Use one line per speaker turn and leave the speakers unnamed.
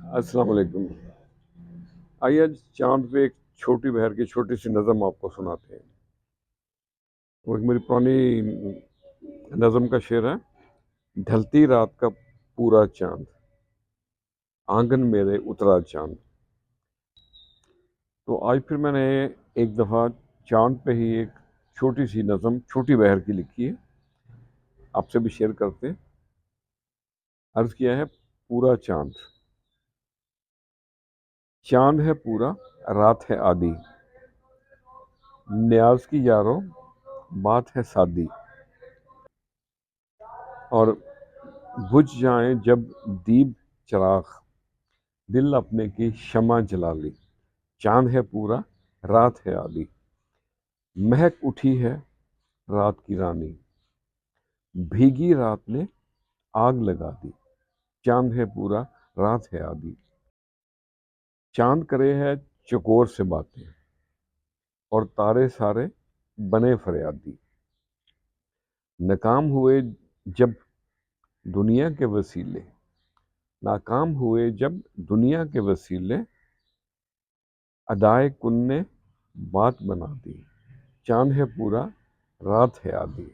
अस्सलाम वालेकुम। आइए आज चाँद पे एक छोटी बहर की छोटी सी नज़म आपको सुनाते हैं। वो एक मेरी पुरानी नज़म का शेर है। ढलती रात का पूरा चाँद, आंगन मेरे उतरा चाँद। तो आज फिर मैंने एक दफ़ा चाँद पे ही एक छोटी सी नज़म छोटी बहर की लिखी है, आपसे भी शेयर करते हैं। अर्ज़ किया है पूरा चाँद। चाँद है पूरा, रात है आधी, न्याज़ की यारो बात है सादी। और बुझ जाएं जब दीप चिराग, दिल अपने की शमा जला ली। चांद है पूरा, रात है आधी, महक उठी है रात की रानी, भीगी रात ने आग लगा दी। चांद है पूरा, रात है आधी। चांद करे है चकोर से बातें, और तारे सारे बने फरियादी। नाकाम हुए जब दुनिया के वसीले, नाकाम हुए जब दुनिया के वसीले, अदाए कुन ने बात बना दी। चांद है पूरा, रात है आधी।